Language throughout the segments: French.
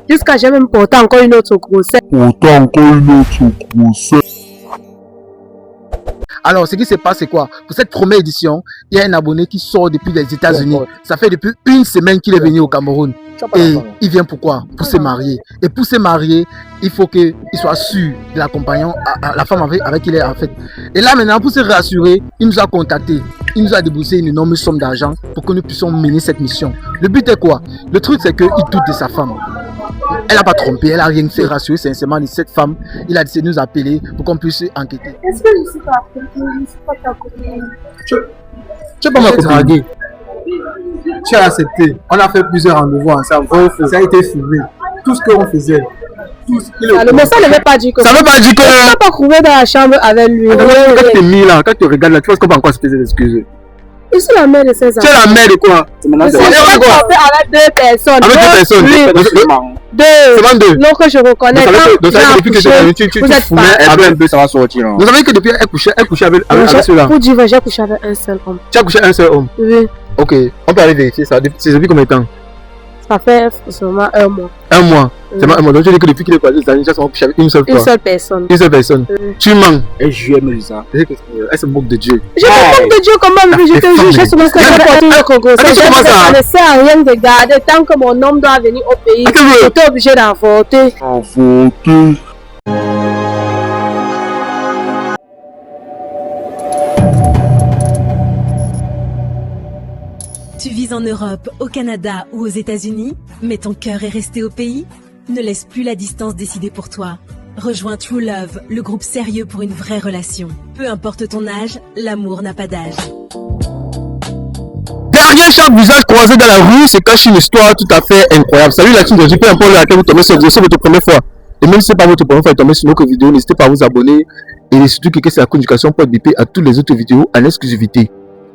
Jusqu'à j'ai même porté encore une autre grossesse. Alors, ce qui se passe, c'est quoi? Pour cette première édition, il y a un abonné qui sort depuis les États-Unis. Ça fait depuis une semaine qu'il est venu au Cameroun. Et il vient pourquoi? Pour se marier. Et pour se marier, il faut qu'il soit sûr de l'accompagnant, la femme avec qui il est en fait. Et là maintenant, pour se rassurer, il nous a contacté. Il nous a déboursé une énorme somme d'argent pour que nous puissions mener cette mission. Le but est quoi? Le truc, c'est qu'il doute de sa femme. Elle n'a pas trompé, elle n'a rien fait, rassurer sincèrement de cette femme. Il a décidé de nous appeler pour qu'on puisse enquêter. Est-ce que je ne suis pas appelée? Je ne suis pas ta copine. Tu n'es pas ma copine. Tu as accepté. On a fait plusieurs rendez-vous ensemble. Ça a été filmé. Tout ce qu'on faisait. Mais ça ne veut pas dire que. Ça ne veut pas dire que. Tu n'as pas trouvé dans la chambre avec lui. Quand tu es mis là, quand tu regardes là, tu vois qu'on peut encore se faire des excuses. Je suis la mère de ces enfants. Tu es la mère de quoi? C'est avec deux personnes. Avec deux personnes. Deux. Deux. Non, que je reconnais. Donc ça veut dire que tu fumais un peu, ça va sortir. Vous savez que depuis elle couchait avec ceux-là. Pour dire, j'ai couché avec un seul homme. Tu as couché avec un seul homme? Oui. Ok, on peut aller vérifier ça. C'est depuis combien de temps? Ça fait seulement un mois. Un mois. Seulement un mois. Donc tu dis que depuis qu'il est passé des années, ils ont couché avec une seule fois. Une seule personne. Une seule personne. Tu mens. Et je aime ça. Elle se moque de Dieu. Je me moque de Dieu comment? Je te jure, j'ai souvent que j'ai porté le Congo. Ça ne sert à rien de garder. Tant que mon homme doit venir au pays, j'étais obligé d'avorter. Tu vis en Europe, au Canada ou aux États-Unis, mais ton cœur est resté au pays? Ne laisse plus la distance décider pour toi. Rejoins True Love, le groupe sérieux pour une vraie relation. Peu importe ton âge, l'amour n'a pas d'âge. Derrière chaque visage croisé dans la rue se cache une histoire tout à fait incroyable. Salut la team de JP, peu importe laquelle vous tombez sur c'est votre première fois. Et même si ce n'est pas votre première fois de tomber sur notre vidéo, n'hésitez pas à vous abonner. Et surtout cliquez sur la communication pour être bipé à toutes les autres vidéos en exclusivité.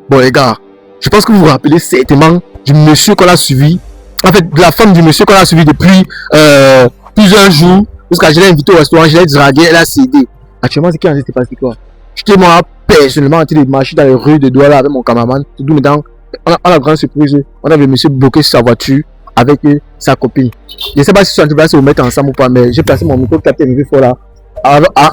Bon les gars, je pense que vous vous rappelez certainement du monsieur qu'on a suivi. En fait, de la femme du monsieur qu'on a suivi depuis plusieurs jours. Parce que je l'ai invité au restaurant, je l'ai dragué, elle a cédé. Actuellement, c'est qui en s'est passé quoi? J'étais moi personnellement en train de marcher dans les rues de Douala avec mon cameraman. Tout maintenant, on a la grande surprise. On a le monsieur bloqué sur sa voiture avec sa copine. Je ne sais pas si je suis en train de se remettre ensemble ou pas, mais j'ai placé mon micro capté une fois là.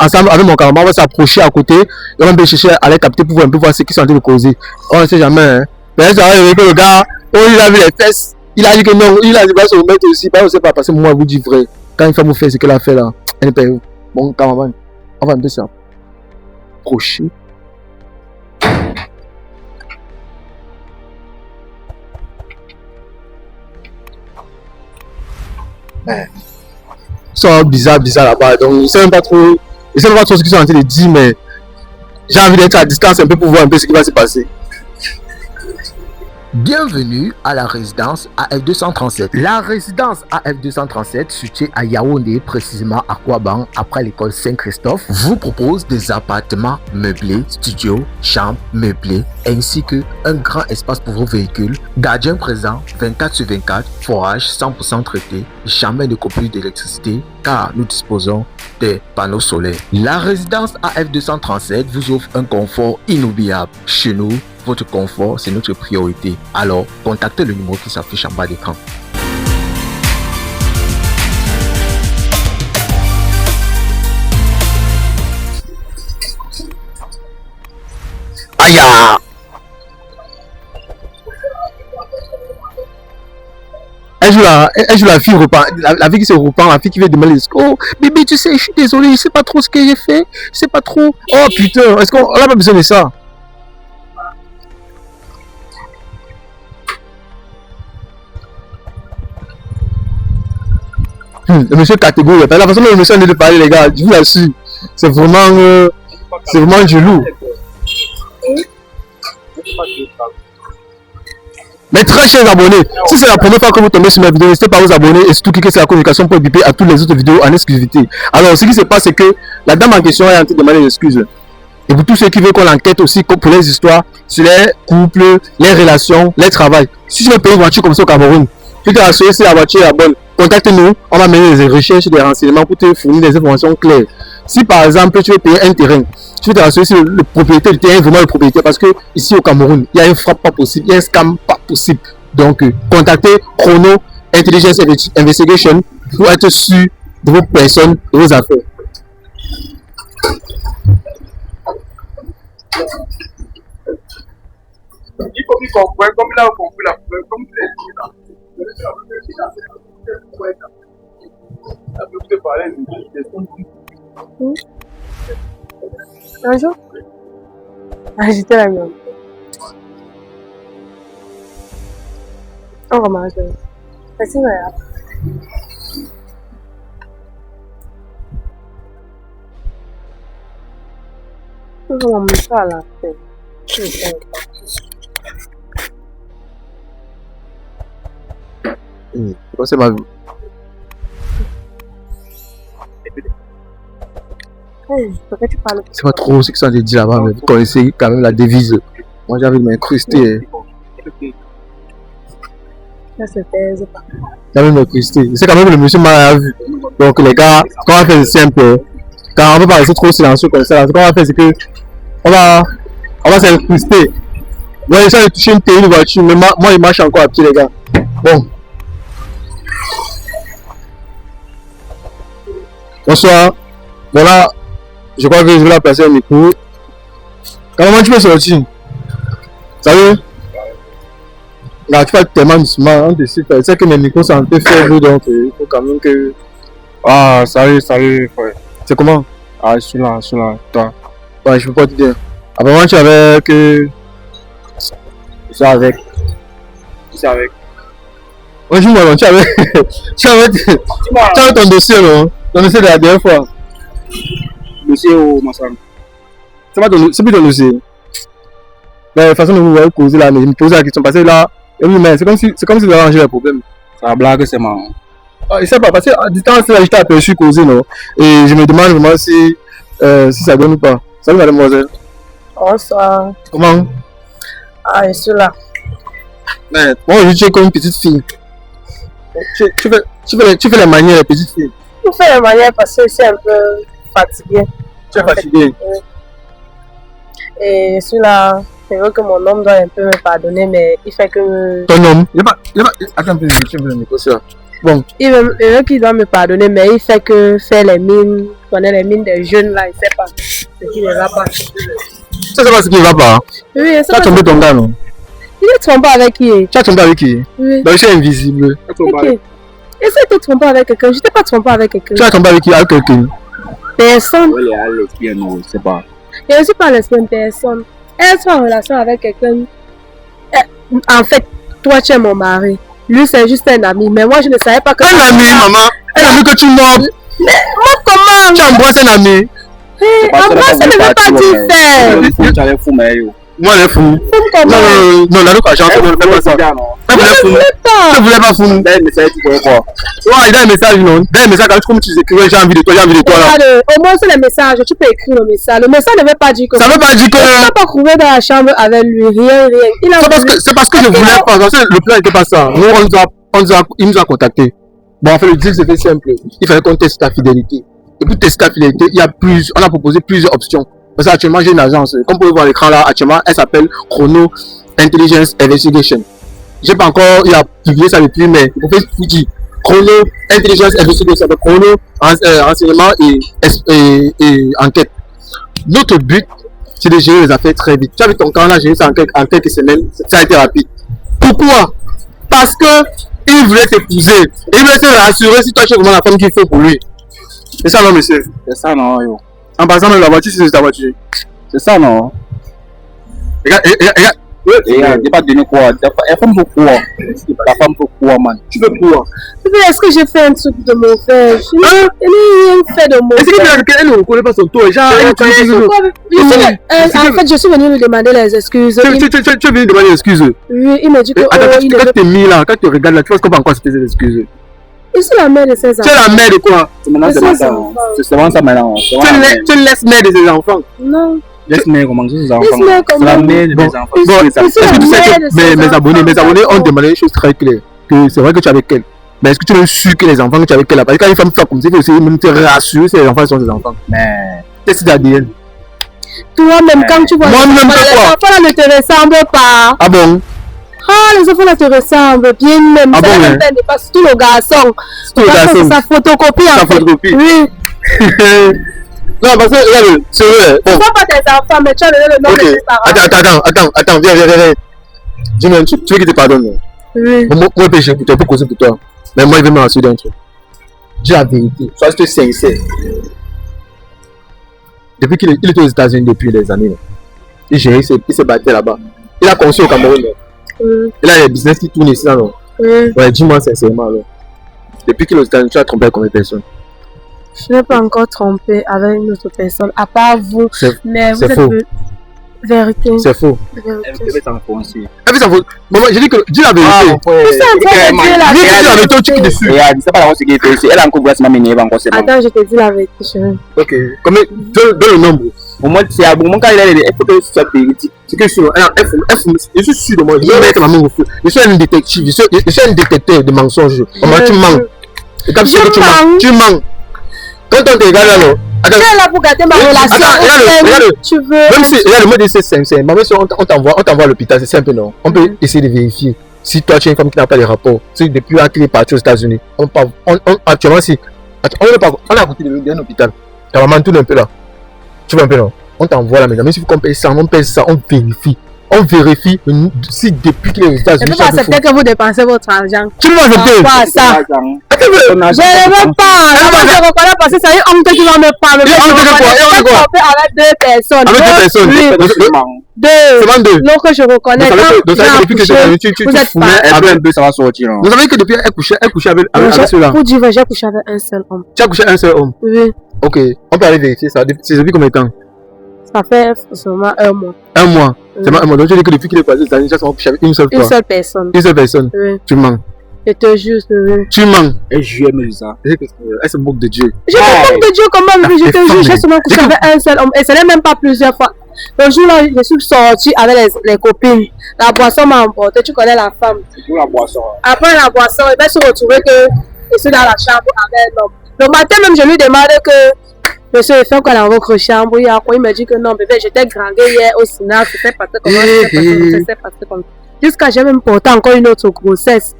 Ensemble avec mon cameraman, on va s'approcher à côté. Et on va chercher à les capter pour voir un peu voir ce qu'ils sont en train de causer. On ne sait jamais. Hein. Mais ça va que le gars, il a vu les fesses. Il a dit que non, il a dit qu'il va se remettre aussi. Bah, je ne sais pas, parce que moi, je vous dis vrai. Quand une femme vous fait ce qu'elle a fait là, elle n'est pas où. Bon, cameraman, on va un peu s'approcher. Ils sont bizarres là-bas. Donc, je ne sais même pas trop ce qu'ils sont en train de dire, mais j'ai envie d'être à distance un peu pour voir un peu ce qui va se passer. Bienvenue à la résidence AF237. La résidence AF237, située à Yaoundé, précisément à Kouaban, après l'école Saint-Christophe, vous propose des appartements meublés, studios, chambres meublées, ainsi que un grand espace pour vos véhicules, gardien présent 24/24, forage 100% traité, jamais de coupure d'électricité, car nous disposons des panneaux solaires. La résidence AF237 vous offre un confort inoubliable. Chez nous, votre confort, c'est notre priorité. Alors, contactez le numéro qui s'affiche en bas d'écran. Aïe! Elle joue la fille repent, la fille qui se repent, la fille qui veut demander oh bébé tu sais je suis désolé, je sais pas trop ce que j'ai fait, je sais pas trop. Oh putain, est-ce qu'on a pas besoin de ça? Le monsieur catégorie, la façon dont le monsieur a de parler les gars, je vous l'assure, c'est vraiment du lourd. Mais très chers abonnés, si c'est la première fois que vous tombez sur ma vidéo, n'hésitez pas à vous abonner et surtout cliquez sur la communication pour être bipé à toutes les autres vidéos en exclusivité. Alors ce qui se passe c'est que la dame en question est en train de demander des excuses. Et pour tous ceux qui veulent qu'on enquête aussi pour les histoires sur les couples, les relations, les travail. Si tu veux payer une voiture comme ça au Cameroun, tu te rassures si la voiture est la bonne. Contacte-nous, on va mener des recherches, des renseignements pour te fournir des informations claires. Si par exemple tu veux payer un terrain, tu veux te rassurer si le propriétaire du terrain est vraiment le propriétaire parce que ici au Cameroun, il y a une frappe pas possible, il y a un scam pas possible. Donc contactez Chrono Intelligence Investigation pour être sûr de vos personnes, de vos affaires. Il faut qu'ils comprennent comme là, on comprend la comme tu l'as dit là. Un jour, j'étais la mienne. On va manger. C'est vrai. On va manger à la fin. C'est ma vie. Pourquoi tu parles? C'est pas trop ce que ça te dit là-bas, mais vous connaissez quand même la devise. Moi, j'ai envie de m'incruster. Ça se taise pas. J'ai envie de m'incruster. C'est quand même le monsieur m'a vu. Donc, les gars, ce qu'on va faire, c'est simple. Quand on ne peut pas rester trop silencieux comme ça, ce qu'on va faire, c'est que on va s'incruster. Moi, j'essaie de toucher une télé de voiture, mais moi, il marche encore à pied, les gars. Bon. Bonsoir. Voilà. Je crois que je vais la placer au micro. Comment tu peux sortir? Salut? Là, tu fais tellement doucement. C'est que mes micros sont un peu faibles, donc il faut quand même que. Ah, salut, frère. C'est comment? Ah, je suis là, toi. Ouais, je peux pas te dire. Apparemment, tu avais que. Je suis avec. Ouais, dis-moi, tu avais ton dossier, non? Ton dossier de la dernière fois. Monsieur ou Massan? C'est plus ton dossier. Mais de toute façon, vous voyez causer là, mais je me pose la question parce que là, c'est comme si vous avez arrangé le problème. C'est la blague, c'est marrant. Ah, je sais pas, parce que du temps, là, je t'ai aperçu causer, non? Et je me demande vraiment si ça donne ou pas. Salut, mademoiselle. Bonsoir. Comment? Ah, je suis là. Mais moi, je suis comme une petite fille. Tu fais les manières, les petites filles. Je fais les manières parce que je suis un peu fatiguée. Tu es fatiguée? Oui. Et je suis là. C'est vrai que mon homme doit un peu me pardonner, mais il fait que. Ton homme? Attends un peu, je vais me poser là. Bon. Il veut qu'il doit me pardonner, mais il fait que faire les mines. Tu connais les mines des jeunes là, il sait pas ce qui ne va pas. Ça, c'est pas ce qui ne va pas. Oui, tu as tombé ton gars, non? Il est trompé avec qui? Tu as tombé avec qui? Oui. Donc, je suis invisible. Ok. Essaye de te tromper avec quelqu'un. Je t'ai pas trompé avec quelqu'un. Tu as tombé avec qui? Avec quelqu'un? Personne. Oui, elle est lesbienne, non, c'est pas. Je ne suis pas lesbienne, personne. Elle soit en relation avec quelqu'un. En fait, toi, tu es mon mari. Lui, c'est juste un ami. Mais moi, je ne savais pas que. Un ami, maman. Un ami que tu mobs. Mais moi, comment? Tu embrasses un ami. Embrasser ne veut pas dire faire. Tu allais fou, mais yo. Moi, elle est fou. Non, la look agence, on ne fait pas ça. Elle ne voulait pas fou. D'ailleurs, mais ça, tu connais quoi? Ouais, il a un message, non? Il a un message, comme tu écrivais, j'ai envie de toi là. Au moins, c'est le message. Tu peux écrire le message. Le message ne veut pas dire que. Ça ne veut pas dire que. Tu ne peux pas courir dans la chambre avec lui. Rien. C'est parce que je voulais pas. Le plan n'était pas ça. Nous, il nous a contactés. Bon, en fait, le deal, c'était simple. Il fallait qu'on teste ta fidélité. Et pour tester ta fidélité, on a proposé plusieurs options. Parce qu'actuellement, j'ai une agence. Comme vous pouvez voir à l'écran là, actuellement, elle s'appelle Chrono Intelligence Investigation. J'ai pas encore, il a publié ça depuis, mais vous pouvez vous dire Chrono Intelligence Investigation, Chrono renseignement et enquête. Notre but, c'est de gérer les affaires très vite. Tu as vu ton camp là, gérer ça en quelques semaines, ça a été rapide. Pourquoi? Parce que il voulait t'épouser. Il voulait te rassurer si toi tu es vraiment la femme qu'il faut pour lui. C'est ça non, monsieur? C'est ça non, yo. En passant dans la voiture, c'est ta voiture. C'est ça non. Regarde. Regarde, t'es pas donné quoi. La femme pour quoi? La femme pour quoi, man? Tu veux quoi? Est-ce que j'ai fait un truc de mauvais? Je n'ai rien fait de mauvais. Est-ce qu'elle ne reconnaît pas son tour? En fait, je suis venu lui demander les excuses. Tu es venu demander des excuses? Oui, il m'a dit que. Quand tu t'es mis là, quand tu regardes là, tu vois qu'on va encore se faire des excuses. Je suis la mère de ses enfants. Tu es la mère de quoi? C'est vraiment ça maintenant. Tu laisses mère de ses enfants? Non. Laisse-moi comment ses enfants. C'est la mère de mes enfants. Bon, est-ce que tu sais que mes abonnés ont demandé une chose très claire? Que c'est vrai que tu es avec elle. Mais est-ce que tu es sûr que les enfants que tu es avec elle là? Parce que quand une femme fait comme ça, il faut aussi même te rassurer si les enfants sont ses enfants. Mais. Qu'est-ce que c'est d'ADN? Toi-même, quand tu vois. Moi-même, les enfants là ne te ressemblent pas. Ah bon? Ah, les enfants là te ressemblent bien même. Ah bon, ça ouais. n'est pas surtout le garçon. Surtout le garçon. Sa photocopie. Sa photocopie. Oui. Non, parce que, regarde, c'est vrai. Ce ne sont pas tes enfants, mais tu as donné le nom de tes parents. Attends, viens. Dis-moi, tu veux que je te pardonne? Oui. Moi, péché pour toi, pour causer pour toi. Mais moi, il veut me rassurer d'un truc. Dis la vérité. Sois sincère. Depuis qu'il était aux États-Unis depuis des années, il s'est battu là-bas. Il a conçu au Cameroun. Il a des business qui tournent ici, là, non? Ouais, dis-moi sincèrement, alors. Depuis qu'il est aux États-Unis, tu as trompé combien de personnes? Je n'ai pas encore trompé avec une autre personne, à part vous. Mais vous êtes faux. Vérité. C'est faux. Elle fait ça aussi. Maman, j'ai dit que dis la vérité. Tu es dessus. C'est pas la chose qui est fait. Elle a encore grâce à ma mère encore c'est bon. Attends, je te dis la vérité, chérie. Ok. Combien? Donne le nombre. Au moins, c'est à bon moment quand il faut que ce soit véridique. C'est que sur je suis sûr de moi. Je vais mettre ma main au feu. Je suis un détective. Je suis un détecteur de mensonges. Comment tu mens? Et comme ça que tu mens. Quand on te regarde alors. Tu es là pour garder ma relation. Regarde. Tu veux. Même si, regarde, le mot de c'est sincère. Maman, si on t'envoie à l'hôpital, c'est simple, non? On peut essayer de vérifier. Si toi, tu es une femme qui n'a pas de rapport, si depuis qu'il est parti aux États-Unis, actuellement, si. On a goûté d'un hôpital. Ta maman tourne un peu là. Tu vois un peu, non? On t'envoie là maintenant. Même si on paye ça, on vérifie. On vérifie si depuis qu'il est aux États-Unis. Je ne peux pas accepter que vous dépensez votre argent. Tu m'as accepté. Pas ça. Je ne veux pas. Je reconnais parce que ça y est, honte qui va me parler. Avec deux personnes. Avec deux personnes. Deux. Seulement deux. Donc je reconnais. Donc ça depuis que tu fumais un peu, ça va sortir. Vous savez que depuis elle couchait avec ceux-là. Pour dire, j'ai couché avec un seul homme. Tu as couché un seul homme? Oui. Ok. On peut aller vérifier ça. C'est depuis combien de temps? Ça fait seulement un mois. Un mois. Seulement un mois. Donc je dis que depuis qu'il est passé, ça a couché avec une seule fois. Une seule personne. Une seule personne. Oui. Tu mens. Je te jure. Tu mens. Et j'aime ça. Elle se moque de Dieu. Je me moque de Dieu comment? Je te jure, j'ai seulement couché avec un seul homme. Et ce n'est même pas plusieurs fois. Le jour là, je suis sortie avec les copines. La boisson m'a emporté. Tu connais la femme. C'est pour la boisson. Après la boisson, il va se retrouver que je suis dans la chambre avec un homme. Le matin même, je lui demande que monsieur fait quoi dans votre chambre. Il me dit que non, bébé, j'étais grandée hier au Sénat. C'était passé comment c'était passé comme ça. Jusqu'à j'ai même porté encore une autre grossesse.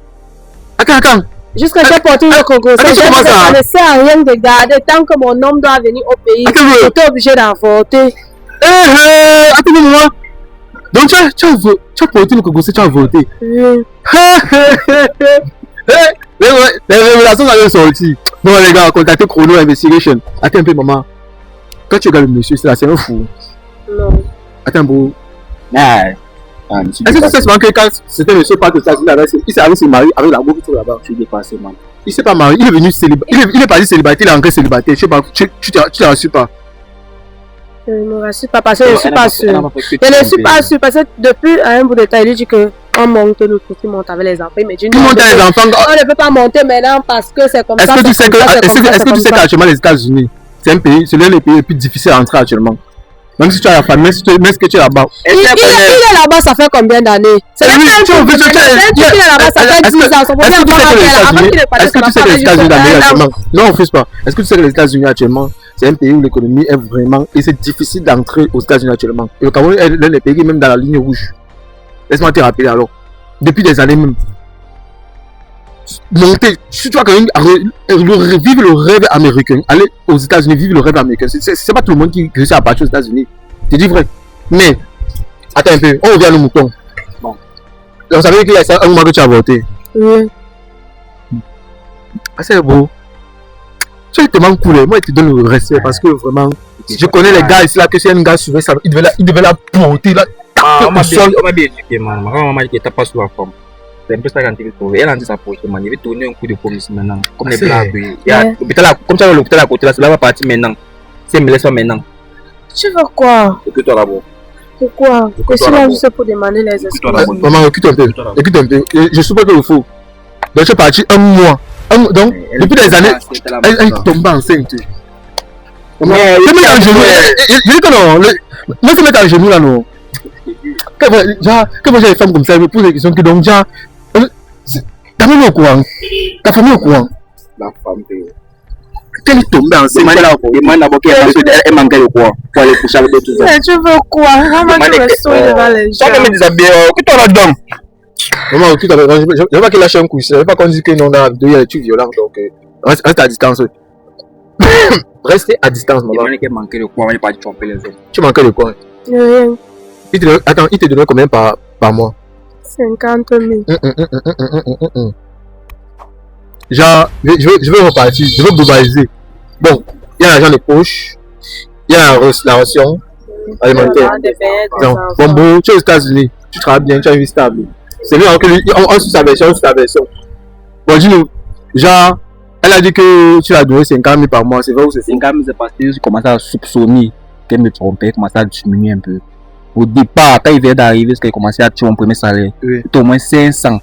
Attends. Jusqu'à j'ai porté une autre grossesse. Ça ne sert à rien de garder. Tant que mon homme doit venir au pays, j'étais obligé d'avorter. Attends un moment. Donc tu as porté le grossesse, tu as voté. Oui. Les révélations sont sorties. Bon les gars, contactez Chrono Investigation. Attends un peu maman. Quand tu regardes le monsieur, c'est un fou. Non. Attends bro. Est-ce que tu sais souvent que quand c'était monsieur part de États-Unis, il s'est avec ses maris avec la go qui là-bas. Je suis dépassé, man. Il s'est pas marié, il est venu célibataire. Il est parti célibataire, il est entré célibataire. Je sais pas, tu te rassures pas. Je ne me rassure pas parce que je ne suis pas sûre. Je ne suis pas sûre parce que depuis un bout de temps, il dit qu'on monte, nous tous, il monte avec les enfants. Mais tu montes avec les enfants. On ne peut pas monter maintenant parce que c'est comme ça. Est-ce que tu sais qu'actuellement les États-Unis, c'est l'un des pays les plus difficiles à entrer actuellement? Même si tu as la famille, même si tu es là-bas. Il est là-bas, ça fait combien d'années? C'est même pas un truc. Il est là-bas, ça fait 10 ans. Est-ce que tu sais que les États-Unis actuellement? Non, on ne fait pas. Est-ce que tu sais que les États-Unis actuellement, c'est un pays où l'économie est vraiment. Et c'est difficile d'entrer aux États-Unis actuellement. Et le Cameroun est l'un des pays même dans la ligne rouge. Laisse-moi te rappeler alors. Depuis des années même. Monter, si tu vas quand même vivre le rêve américain, aller aux États-Unis, vivre le rêve américain, c'est pas tout le monde qui réussit à partir aux États-Unis. Je dis vrai. Mais, attends un peu, on revient à nos moutons. Bon. On savait qu'il y a un moment que tu as voté. Oui. Ah, c'est beau. Tu es tellement cool. Moi, je te donne le respect parce que vraiment, je connais les gars ici là, que c'est un gars suivant ça, il devait la porter là. On m'a bien éduqué, man. Ma maman m'a dit que t'as pas sous la forme. C'est un peu ça quand il veut trouver. Elle a dit sa poche, man. Il veut tourner un coup de police maintenant. Comme les blagues. Comme ça, l'hôpital à côté là, cela va partir maintenant. C'est me laisse pas maintenant. Tu veux quoi? Écoute-toi là-bas. Pourquoi? Je suis là juste pour demander les excuses. Maman, écoute un peu. Écoute un peu. Je suis pas que le faux. Donc, je suis parti un mois. Donc, depuis des années, elle tombe enceinte. Je me mets à genoux. Je dis que non. Moi, je me mets à genoux là, non. Que moi j'ai des femmes comme ça, elles me posent des questions que donc déjà. Ta famille au courant. Ta famille au courant. La femme de. Qu'elle est tombée enceinte. Elle manque le courant. Pour aller coucher avec d'autres hommes. Tu veux quoi? Vraiment, tu me saoules devant les gens. Ça me déshabille. Que toi là-dedans? Maman, tout à fait. Je veux pas qu'il lâche un coup. Je veux pas qu'on dise que non, dans la vidéo, il y a des trucs violents. Donc, reste à distance. Restez à distance, maman. Il manquait de quoi, il n'est pas tromper les autres. Tu manquais de quoi? Rien. Attends, il te donnait combien par mois? 50 000. Genre, je veux repartir, je veux globaliser. Bon, il y a l'argent de poche, il y a la ration alimentaire. Donc, bon, tu es aux États-Unis, tu travailles bien, tu as une vie stable. C'est bien que on suit sa version, Bon, dis-nous, genre, elle a dit que tu l'as donné 50 000 par mois, c'est vrai ou c'est 50 000, c'est parce que je commençais à soupçonner qu'elle me trompait, commençait à diminuer un peu. Au départ, quand il vient d'arriver, parce qu'il commençait à tuer mon premier salaire, c'était au moins 500.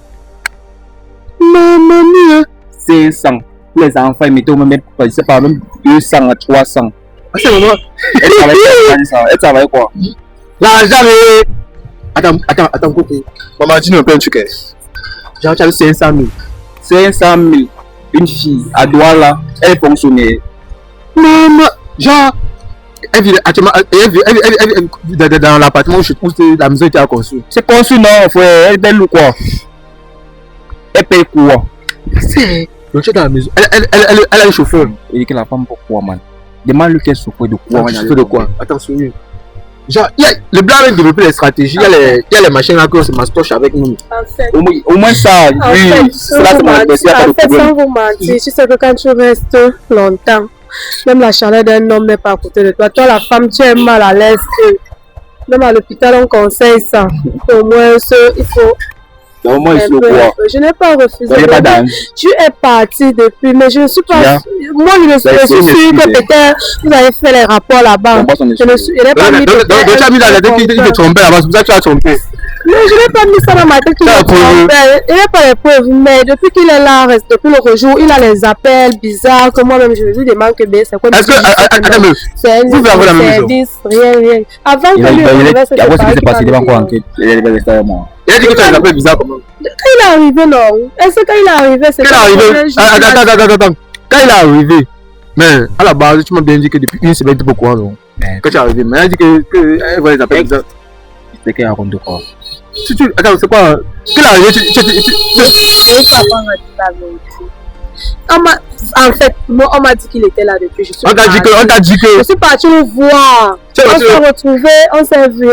Maman mia! 500. Pour les enfants, ils mettaient au même, je sais pas, même 200 à 300. Ah, c'est vraiment. Elle travaillait quoi? L'argent, attends, côté. Maman, dis-nous un peu un truc. Genre, tu as 500 000. 500 000. Une fille à Douala, elle fonctionnait. Maman, genre, elle vit actuellement dans l'appartement où la maison était construite. C'est conçu, non, frère. Elle paye ou quoi? Elle paye quoi? C'est. Donc, tu es dans la maison. Elle a un chauffeur. Il dit que la femme, pourquoi, man? Demande-lui qu'elle souffre de quoi. Chauffeur de quoi? Attention. Genre, le blanc a développé les stratégies. Il y a les machines là qui se mastochent avec nous. En fait, au moins ça, oui, cela c'est mon adversaire, pas de problème. Sans vous mentir, tu sais que quand tu restes longtemps, même la chaleur d'un homme n'est pas à côté de toi. Toi, la femme, tu es mal à l'aise. Même à l'hôpital, on conseille ça. Au moins, il faut. Au moins, il faut quoi? Je n'ai pas refusé. Tu es parti depuis, mais je ne suis pas. Moi, je me suis sûre que peut-être vous avez fait les rapports là-bas. Je ne l'ai pas mis. Donc, tu as mis dans la tête qu'il te trompait là-bas, c'est pour ça que tu as trompé. Non, je n'ai pas mis ça dans ma tête qu'il me trompait. Il n'est pas les preuves, mais depuis qu'il est là, depuis le rejour, il a les appels bizarres que moi-même je lui demande que c'est quoi. Est-ce que. Attends, vous pouvez avoir la même maison? Rien. Avant que lui arrive, c'est ce qui s'est passé, il va encore enquête. Il est resté avec moi. Il a dit que tu as des appels bizarres comment? Quand il est arrivé, non. Est-ce que quand il est arrivé, c'est Attends. Quand il est arrivé, mais à la base, tu m'as bien dit que depuis une semaine, tu peux quoi, non? Quand tu es arrivé, mais elle a dit qu'elle voit les appels bizarres. C'est qu'elle raconte de quoi? Attends, c'est quoi? Quand il est arrivé, En fait, moi, on m'a dit qu'il était là depuis. On t'a dit que. Je suis partie le voir. On s'est retrouvés, on s'est vu.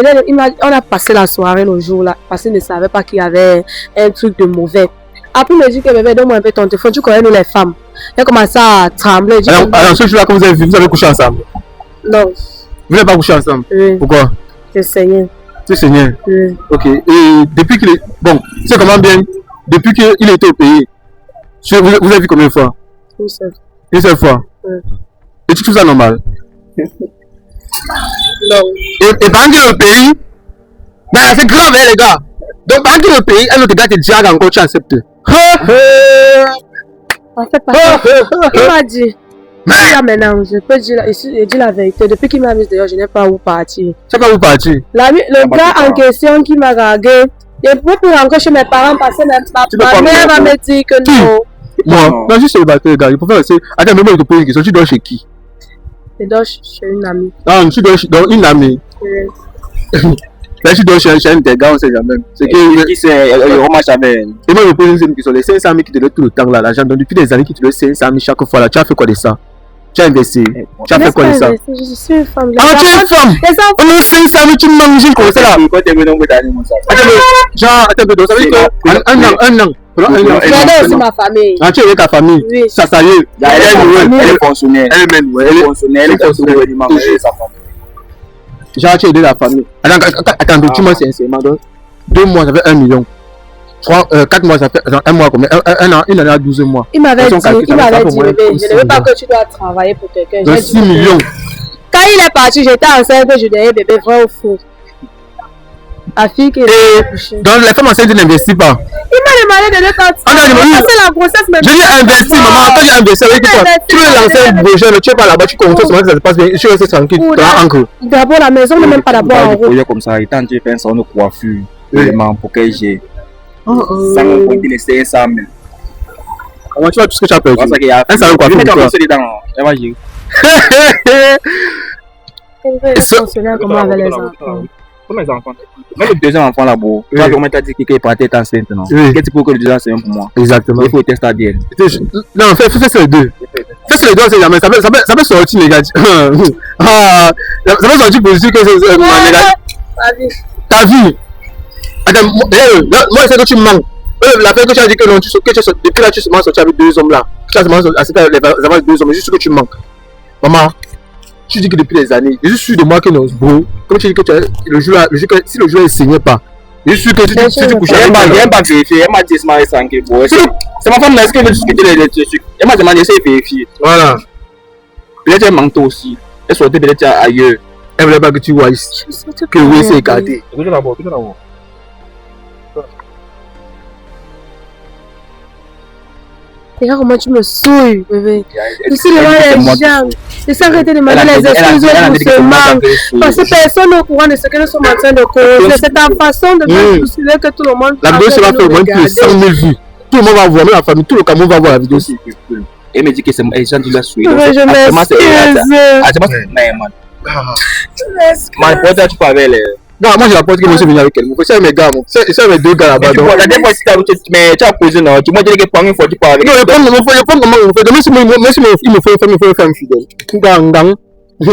On a passé la soirée le jour là. Parce qu'il ne savait pas qu'il y avait un truc de mauvais. Après, il me dit que bébé, donne-moi un peu ton téléphone. Tu connais nous les femmes. Il a commencé à trembler. Alors, ce jour-là, quand vous avez vu, vous avez couché ensemble? Non. Vous n'avez pas couché ensemble? Oui. Pourquoi? Je saignais. Tu saignais? Oui. Ok. Et depuis qu'il est. Bon, c'est comment bien? Depuis qu'il était au pays, vous avez vu combien de fois? Une seule fois? Oui. Et tu trouves ça normal? Non. Et pendant qu'il est au pays, ben c'est grave, hein, les gars. Donc pendant qu'il est au pays, un autre gars te dirait encore, tu acceptes. En fait, il m'a dit. Là maintenant, je peux dire, je dis la vérité. Depuis qu'il m'a mis dehors, je n'ai pas où partir. Tu n'as pas où partir? Le gars en question qui m'a dragué, je peux plus rentrer chez mes parents parce que ma mère va me dire que non. Moi, non, juste célibataire, gars. Il faut faire aussi. Attends, mais moi, je te pose une question. Tu dors chez qui? Je dors chez une amie. Non, tu dors chez une amie. Oui. Là, tu dors chez un de tes gars, on sait jamais. C'est que. Qui c'est? On marche avec elle. Et moi, je me pose une question. Les 500 000 qui te donnent tout le temps là, l'argent. Donc, depuis des années qui te donnent 500 000 chaque fois là, tu as fait quoi de ça? Tu as investi. Tu as fait quoi de ça? Je suis une femme. Ah, tu es une femme? On a 500 000, tu manges comme ça là. Genre, attends, ça veut dire un an. J'ai aussi ma famille. Ah, tu es avec ta famille? Oui. Ça y est. Elle est fonctionnaire. Elle est fonctionnaire. Genre, tu as aidé la famille. Attends, tu m'as sincèrement. 2 mois, ça fait 1 million. 4 mois, ça fait 1 mois combien? Un an, une année à 12 mois. Il m'avait dit, bébé, je ne veux pas que tu dois travailler pour quelqu'un. Donc 6 millions. Quand il est parti, j'étais enceinte, je disais, bébé, vrai ou faux? La fille qui est couchée. Donc les femmes enceintes n'investissent pas. Il m'a demandé de le faire. C'est la grossesse, mais. Je dis investir, maman. Quand j'ai investi, tu veux lancer un projet, tu es pas là-bas, tu comptes comment ça se passe bien. Tu restes tranquille. D'abord, la maison n'est même pas d'abord en route. Comme ça, il tente de faire un salon de coiffure. Vraiment, pour que j'ai. Ça m'a coûté les 500 000. Comment tu vois tout ce que tu as perdu? Un salon de coiffure. Elle va gérer. Elle fonctionner comment avec les enfants. Comme les enfants. Même le deuxième enfant là-bas, tu vois comment tu as dit qu'il est parti être enceinte, non? Oui. Qu'est-ce que le deuxième c'est pour moi? Exactement. Il faut tester ADN. Non, fais les deux. Fais les deux, c'est jamais. Ça peut sortir négatif. Ah, ça peut sortir positif que c'est négatif. Ta vie. Attends, moi, c'est que tu manques. La fois que tu as dit que non, depuis là, tu es seulement sorti avec 2 hommes là. Tu as seulement accepté les 2 hommes, juste ce que tu manques. Maman, tu dis que depuis des années, je suis sûr de moi que non, bro. Comme tu dis que tu as le jour là, si le jour là ne saignait pas, je suis sûr que tu couchais avec elle. Elle m'a vérifié, elle m'a dit c'est marié sans que bon. C'est ma femme, est-ce qu'elle veut discuter les trucs? Elle m'a demandé de vérifier. Voilà. Peut-être elle manque aussi. Elle sortait peut-être ailleurs. Elle voulait pas que tu vois ici. Que oui, c'est écarté. Écoutez d'abord, écoutez d'abord. Regarde comment tu me souilles, bébé. Ici, devant les gens, ils s'arrêtent de demander les excuses pour ce manque. Parce que personne n'est au courant de ce que nous sommes en train de causer. C'est ta façon de me pousser que tout le monde la vidéo va faire au moins plus de 100 000 vues. Tout le monde va voir, même la famille, tout le Cameroun va voir la vidéo aussi. Elle me dit que c'est les gens qui l'ont suivi. Je m'excuse. Man, pourquoi tu parles avec les... Non, moi j'ai la porte que je suis venu avec elle. C'est mes gars, c'est mes 2 gars là-bas. La dernière fois, mais tu as posé, non? Tu m'as dit que pendant une fois, tu parles avec... Non, je prends comment on fait. Demain, si il me faut faire une fidèle. Non,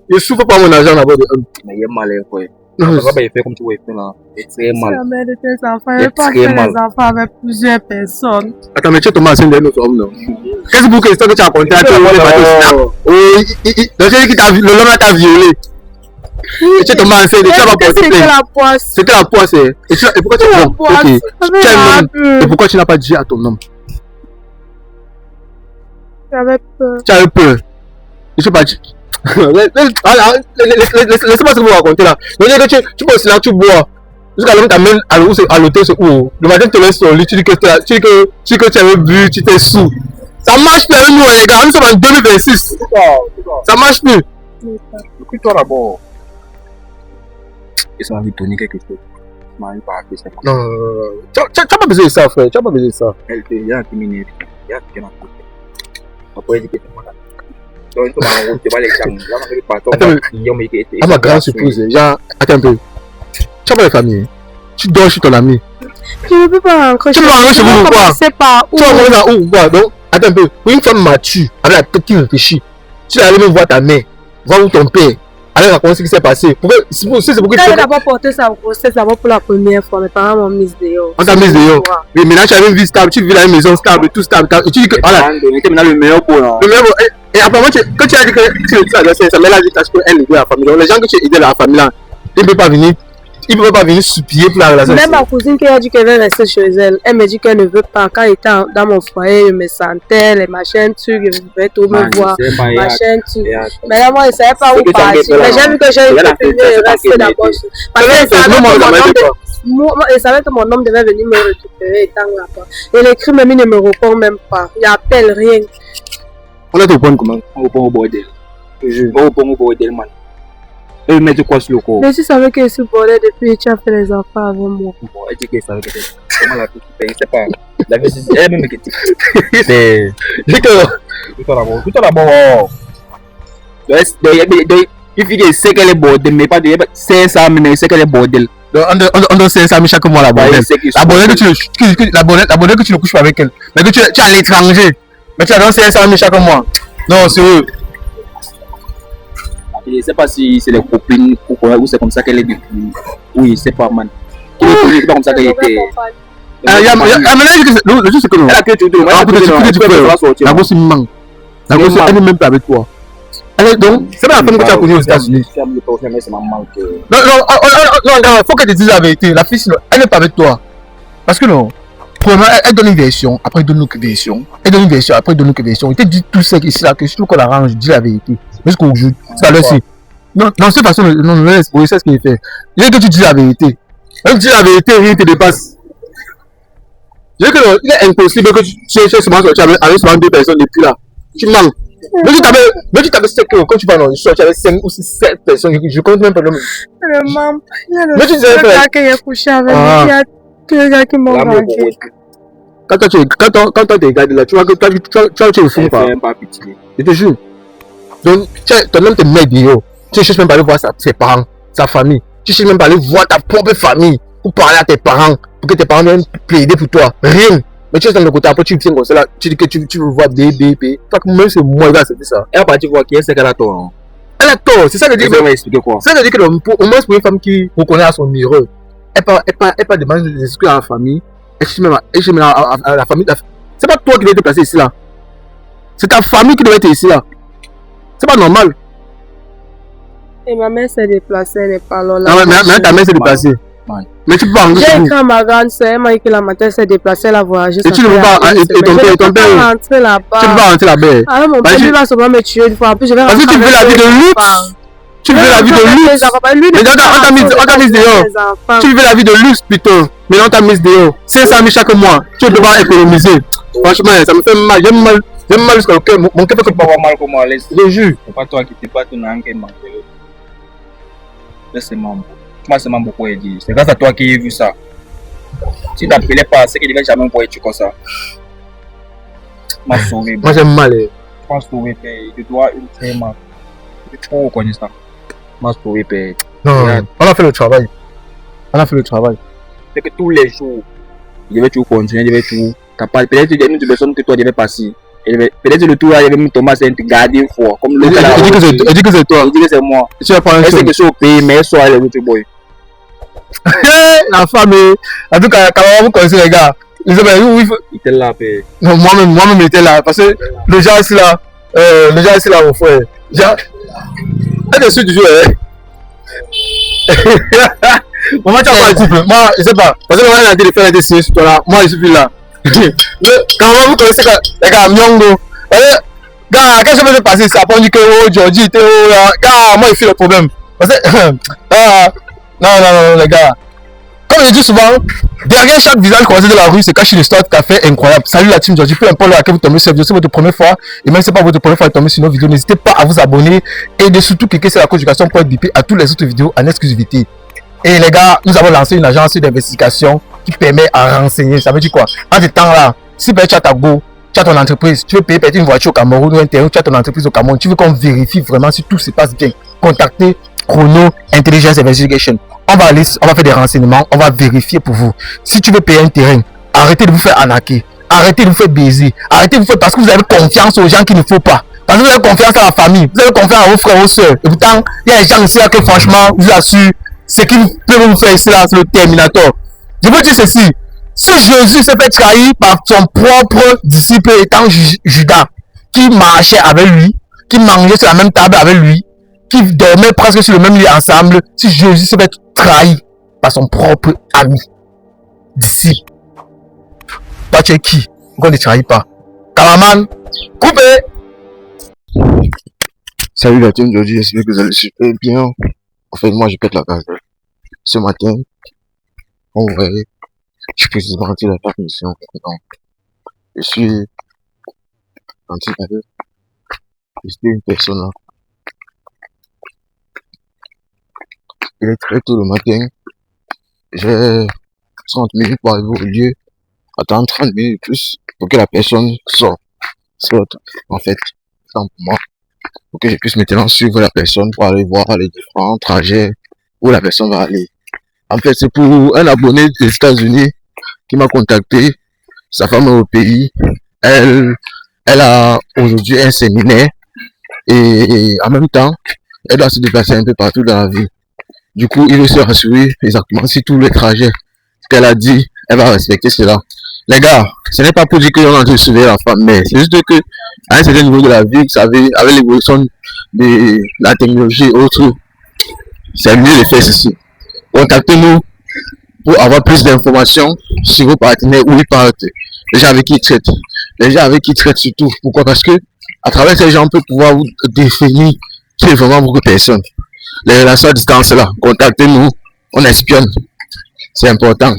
je souffre pas mon argent là-bas. Mais il est malin, quoi. Non, ça va faire comme tu veux faire là. C'est très mal. La mère de tes enfants, elle pas faire les enfants avec plusieurs personnes. Attends, mais tu es tombé enceinte d'un autre homme, non? Qu'est-ce que tu as raconté à toi? Donc, j'ai dit que l'homme là t'a violé. Et tu es tombé enceinte, tu as pas porté plainte. C'était la poisse. Et pourquoi tu as porté? Et pourquoi tu n'as pas dit à ton homme? J'avais peur. Tu avais peur. Je suis parti. Laissez-moi ce que vous racontez là. Tu peux aussi là, tu bois. Jusqu'à l'homme t'amène à l'hôtel, c'est où? Le matin, tu te laisses sur lui, tu dis que tu avais bu, tu t'es sous. Ça marche plus avec nous, les gars. Nous sommes en 2026. Ça marche plus. Écoute-toi d'abord. Ils ont envie de donner quelque chose. Non, tu n'as pas besoin de ça, frère. Tu n'as pas besoin de ça. Il y a un qui m'énerve. Il y a un qui m'énerve. Après, il dit que c'est moi là. Donc, tu vas les attends, ma grande surprise, genre, attends un peu. Tu n'as pas de famille. Tu dors chez ton ami. Je ne peux pas rentrer chez moi. Tu vas commencer par où? Tu vas commencer où? Donc, attends un peu. Pour une femme mature, avec la tête qui réfléchit, tu vas aller même voir ta mère, voir où ton père. Alors, raconter ce qui s'est passé. C'est pour que tu d'abord porté sa grossesse d'abord pour la première fois. Mes parents m'ont mise dehors. On t'a mise dehors. Oui, maintenant tu as une vie stable, tu vis dans une maison stable, tout stable. Et tu dis que voilà. Tu es maintenant le meilleur pour là. Le meilleur. Et apparemment, quand tu as dit que tu as ça met la vie parce qu'elle est de la famille. Donc, les gens que tu as aidé dans la famille là, ils ne peuvent pas venir. Ils ne peuvent pas venir supplier pour la relation. Même ma cousine qui a dit qu'elle veut rester chez elle, elle me dit qu'elle ne veut pas. Quand elle était dans mon foyer, je me sentais, les machins, trucs, je voulais tout me voir, machin, trucs. Mais là, moi, je ne savais pas où partir. Mais j'ai vu que j'ai resté d'abord. Parce qu'elle savait que mon homme devait venir me récupérer étant là-bas. Et les crimes, il ne me répond même pas. Il n'appelle rien. On est au point comment? On répond au bordel. On répond au bordel, man. Elle met de quoi sur le corps. Mais tu savais que je suis bordel depuis que tu as fait les enfants avec moi. Bon, elle dit qu'elle savait que c'est comment la vie qui paye, c'est pas. La vie, c'est elle même qui dit. C'est. Dis que. Tout d'abord. Il faut qu'elle sait qu'elle est bordel, mais pas de 500 000, mais elle sait qu'elle est bordel. On donne 500 000 chaque mois la bordel. La bordel que tu ne couches pas avec elle. Mais que tu es à l'étranger. Mais tu as donné 500 000 chaque mois. Non, c'est eux. Je ne sais pas si c'est les copines ou c'est comme ça qu'elle est depuis. Oui, c'est pas man. C'est pas comme ça qu'elle était. Le truc c'est que non. Elle a que tu dois. La gosse il manque. La gosse elle n'est même pas avec toi. Donc, c'est pas la femme que tu as connue aux États-Unis. Non, faut qu'elle te dise la vérité. La fille, elle n'est pas avec toi. Parce que non. Premièrement, elle donne une version, après elle donne une autre version. Elle donne une version, après elle donne une autre version. Il te dit tout ça ici là, que je trouve qu'on l'arrange, dis la vérité. Jusqu'au jour. Ça le sait. Non, de cette façon, non, c'est ce qu'il fait. Il y a que tu dis la vérité. Quand tu dis la vérité, rien ne te dépasse. Je veux que il est impossible que tu aies seulement sorti avec seulement 2 personnes depuis là. Tu manques. Mais tu t'avais 7 quand tu vas dans le show, tu avais 5 ou 7 personnes. Je compte même pas le nom. Mais tu disais gars qui est couché avec lui, il y a 2 gars qui m'ont manqué. Quand toi tu regardes là, tu vois que tu es au fond pas. Je te jure. Donc, ton homme te met dehors. Tu cherches même pas à aller voir ses parents, sa famille. Tu cherches même pas à aller voir ta propre famille pour parler à tes parents, pour que tes parents viennent plaider pour toi. Rien. Mais tu restes dans le côté, après tu viens comme ça là, tu dis que tu veux voir bébé. Même c'est moi qui a accepté ça. Elle va partir voir qui est-ce qu'elle a tort. Elle a tort, c'est ça que je dis. Elle va expliquer quoi? C'est ça que je dis que au moins pour une femme qui reconnaît à son erreur, elle pas demander des excuses à la famille, elle cherche même à la famille. C'est pas toi qui dois te placer ici là. C'est ta famille qui doit être ici là. C'est pas normal. Et ma mère s'est déplacée, elle n'est pas là. Non, mais ta mère s'est déplacée. Ouais. Mais tu peux pas j'ai écrit à ma grande soeur, elle m'a dit que la matin s'est déplacée, elle a voyagé. Et tu ne peux pas. Et ton père. Rentrer là-bas. Tu ne peux pas rentrer là-bas. Ah, mon père, lui va sûrement me tuer une fois. En plus, je vais parce que tu veux la vie de luxe. Tu veux la vie de luxe. Mais on t'a mis dehors. Tu veux la vie de luxe, putain. Mais on t'a mis dehors. 500 000 chaque mois. Tu ne peux pas économiser. Franchement, ça me fait mal. J'aime mal jusqu'au cœur. Mon cœur fait que pas avoir mal comme moi. Je jure. C'est pas toi qui t'es pas ton engagement. Laisse-moi. Moi, c'est beaucoup dit. C'est grâce à toi qui ai vu ça. Si tu n'appelais pas, c'est qu'il ne devait jamais envoyer tu comme ça. Moi, j'aime mal. Je pense que tu dois ultimement. Tu trop reconnaître ça. Moi, je non, on a fait le travail. C'est que tous les jours, je vais toujours continuer, je vais toujours. Peut-être qu'il y a une personne que toi devais passer. Peut-être le tour là, il y avait Thomas Saint garder fort. Comme le gars. Elle dit que c'est toi. Elle dit que c'est moi. Tu vas prendre un chose. Elle sait que c'est au pays, mais elle soit les autres boys. La famille. En tout cas, quand vous connaissez les gars, ils étaient là, père. Non, moi-même j'étais là. Parce que les gens ici là, mon frère. Elle est sûre du jeu, hein. Maman, tu as pas un couple. Moi, je sais pas. Parce que maman a dit de faire des signes sur toi là. Moi, je suis plus là. Quand vous connaissez les gars, Myongo. Gars, qu'est-ce que je vais passer? Ça prend du que Georgie, Théo, là. Gars, moi, il fait le problème. Parce que, non, les gars. Comme je dis souvent, derrière chaque visage croisé de la rue se cache une histoire tout à fait incroyable. Salut la team Georgie, peu importe là que vous tombez sur la vidéo, c'est votre première fois. Et même si ce n'est pas votre première fois de tomber sur nos vidéos, n'hésitez pas à vous abonner. Et de surtout cliquer sur la conjugation pour être bipé à toutes les autres vidéos en exclusivité. Et les gars, nous avons lancé une agence d'investigation qui permet à renseigner. Ça veut dire quoi? En ce temps-là, si tu as ta go, tu as ton entreprise, tu veux payer peut-être une voiture au Cameroun ou un terrain, tu as ton entreprise au Cameroun, tu veux qu'on vérifie vraiment si tout se passe bien. Contactez Chrono Intelligence Investigation. On va faire des renseignements, on va vérifier pour vous. Si tu veux payer un terrain, arrêtez de vous faire arnaquer, arrêtez de vous faire baiser, arrêtez de vous faire parce que vous avez confiance aux gens qu'il ne faut pas. Parce que vous avez confiance à la famille, vous avez confiance à vos frères, vos soeurs. Et pourtant, il y a des gens ici là que franchement, je vous assure, ce qu'ils peuvent vous faire ici là, c'est le Terminator. Je veux dire ceci, si Jésus s'est fait trahir par son propre disciple étant Judas, qui marchait avec lui, qui mangeait sur la même table avec lui, qui dormait presque sur le même lit ensemble, si Jésus s'est fait trahir par son propre ami, disciple, toi tu es qui? Pourquoi ne trahis pas? Cameraman, coupez! Salut la team Georgie, j'espère que vous allez super bien. En fait, moi je pète la case. Ce matin, on voyait, je suis précisément rentré dans la mission. Donc, je suis rentré avec une personne là. Il est très tôt le matin. J'ai 30 minutes pour arriver au lieu. Attendre 30 minutes plus pour que la personne sorte. En fait, temps pour moi. Pour que je puisse maintenant suivre la personne pour aller voir les différents trajets où la personne va aller. En fait, c'est pour un abonné des États-Unis qui m'a contacté. Sa femme est au pays. Elle a aujourd'hui un séminaire. Et en même temps, elle doit se déplacer un peu partout dans la ville. Du coup, il veut se rassurer exactement si tous les trajets qu'elle a dit, elle va respecter cela. Les gars, ce n'est pas pour dire qu'on est en train de surveiller la femme, mais c'est juste que à un certain niveau de la vie, vous savez, avec l'évolution de la technologie et autres, c'est mieux de faire ceci. Contactez-nous pour avoir plus d'informations sur vos partenaires, où ils partent, les gens avec qui ils traitent. Les gens avec qui ils traitent surtout. Pourquoi? Parce que à travers ces gens, on peut pouvoir vous définir qui est vraiment votre personne. Les relations à distance là, contactez-nous, on espionne. C'est important.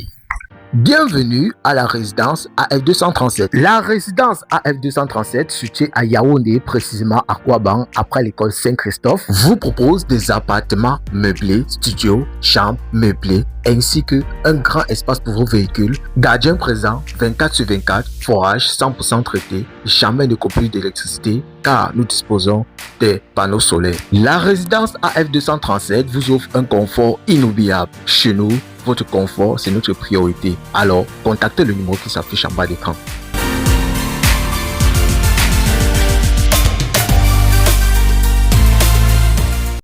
Bienvenue à la résidence AF237. La résidence AF237, située à Yaoundé, précisément à Kouaban, après l'école Saint-Christophe, vous propose des appartements meublés, studios, chambres meublées, ainsi que un grand espace pour vos véhicules, gardien présent 24/24, forage 100% traité, jamais de coupure d'électricité, car nous disposons des panneaux solaires. La résidence AF237 vous offre un confort inoubliable. Chez nous, votre confort, c'est notre priorité. Alors, contactez le numéro qui s'affiche en bas d'écran.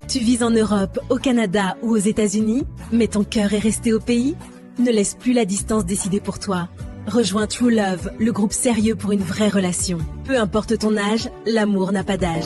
Tu vis en Europe, au Canada ou aux États-Unis, mais ton cœur est resté au pays? Ne laisse plus la distance décider pour toi. Rejoins True Love, le groupe sérieux pour une vraie relation. Peu importe ton âge, l'amour n'a pas d'âge.